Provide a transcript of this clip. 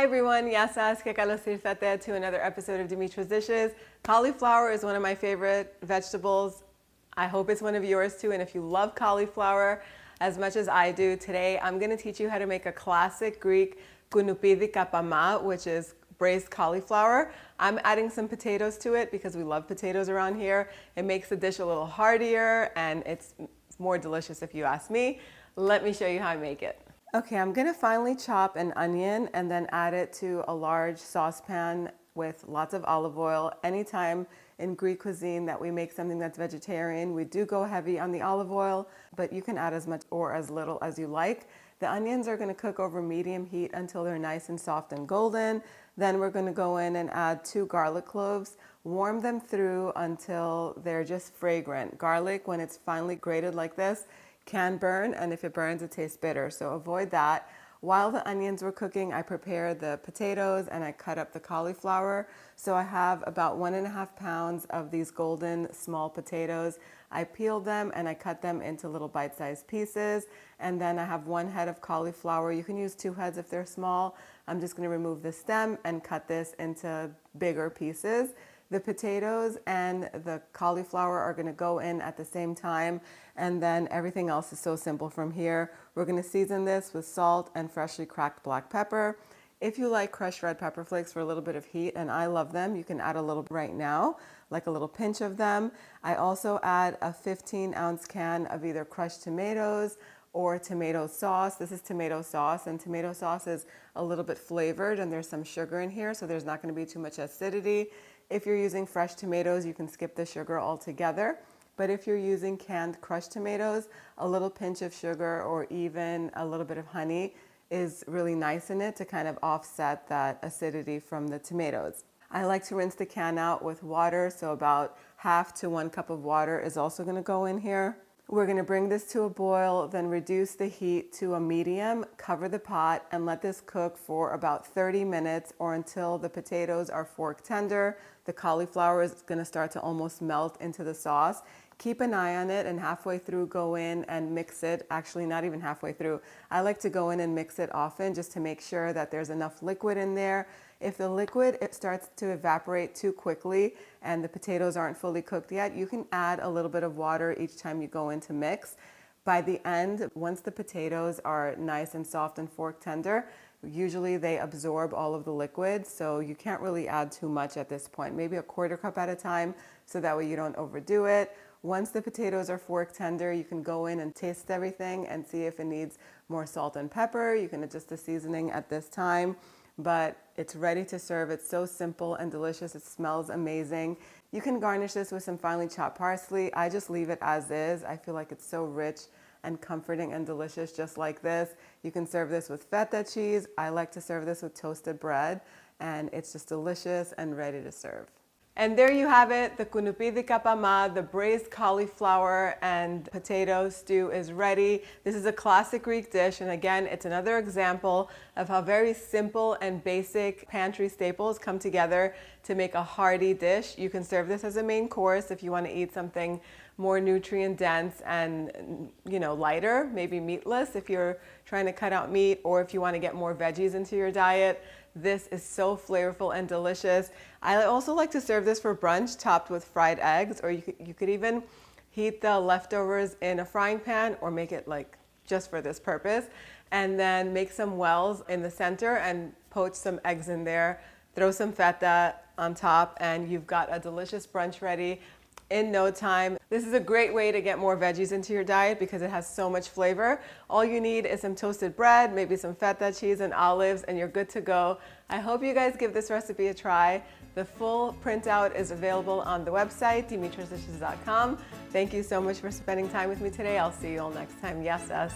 Hi everyone, yasas, que kalosir Feta to another episode of Dimitra's Dishes. Cauliflower is one of my favorite vegetables. I hope it's one of yours too, and if you love cauliflower as much as I do, today I'm going to teach you how to make a classic Greek kunupidi kapama, which is braised cauliflower. I'm adding some potatoes to it because we love potatoes around here. It makes the dish a little heartier and it's more delicious if you ask me. Let me show you how I make it. Okay, I'm gonna finely chop an onion and then add it to a large saucepan with lots of olive oil. Anytime in Greek cuisine that we make something that's vegetarian, we do go heavy on the olive oil, but you can add as much or as little as you like. The onions are gonna cook over medium heat until they're nice and soft and golden. Then we're gonna go in and add 2 garlic cloves, warm them through until they're just fragrant. Garlic, when it's finely grated like this, can burn, and if it burns, it tastes bitter, so avoid that. While the onions were cooking, I prepared the potatoes and I cut up the cauliflower. So I have about 1.5 pounds of these golden small potatoes. I peeled them and I cut them into little bite-sized pieces. And then I have 1 head of cauliflower. You can use 2 heads if they're small. I'm just going to remove the stem and cut this into bigger pieces. The potatoes and the cauliflower are going to go in at the same time, and then everything else is so simple from here. We're going to season this with salt and freshly cracked black pepper. If you like crushed red pepper flakes for a little bit of heat, and I love them, you can add a little right now, like a little pinch of them. I also add a 15-ounce can of either crushed tomatoes or tomato sauce. This is tomato sauce, and tomato sauce is a little bit flavored and there's some sugar in here, so there's not going to be too much acidity. If you're using fresh tomatoes, you can skip the sugar altogether. But if you're using canned crushed tomatoes, a little pinch of sugar or even a little bit of honey is really nice in it to kind of offset that acidity from the tomatoes. I like to rinse the can out with water, so about 1/2 to 1 cup of water is also going to go in here. We're going to bring this to a boil, then reduce the heat to a medium, cover the pot, and let this cook for about 30 minutes or until the potatoes are fork tender. The cauliflower is going to start to almost melt into the sauce. Keep an eye on it and halfway through go in and mix it. Actually, not even halfway through. I like to go in and mix it often just to make sure that there's enough liquid in there. If the liquid starts to evaporate too quickly and the potatoes aren't fully cooked yet, you can add a little bit of water each time you go in to mix. By the end, once the potatoes are nice and soft and fork tender, usually they absorb all of the liquid, so you can't really add too much at this point. Maybe a 1/4 cup at a time, so that way you don't overdo it. Once the potatoes are fork tender, you can go in and taste everything and see if it needs more salt and pepper. You can adjust the seasoning at this time, but it's ready to serve. It's so simple and delicious. It smells amazing. You can garnish this with some finely chopped parsley. I just leave it as is. I feel like it's so rich and comforting and delicious just like this. You can serve this with Feta cheese. I like to serve this with toasted bread, and it's just delicious and ready to serve. And there you have it, the kunupidi kapama, the braised cauliflower and potato stew is ready. This is a classic Greek dish, and again, it's another example of how very simple and basic pantry staples come together to make a hearty dish. You can serve this as a main course if you want to eat something more nutrient dense and lighter, maybe meatless if you're trying to cut out meat, or if you want to get more veggies into your diet. This is so flavorful and delicious. I also like to serve this for brunch topped with fried eggs, or you could even heat the leftovers in a frying pan or make it like just for this purpose, and then make some wells in the center and poach some eggs in there, throw some feta on top, and you've got a delicious brunch ready in no time. This is a great way to get more veggies into your diet because it has so much flavor. All you need is some toasted bread, maybe some feta cheese and olives, and you're good to go. I hope you guys give this recipe a try. The full printout is available on the website, dimitrasdishes.com. Thank you so much for spending time with me today. I'll see you all next time. Yes, us.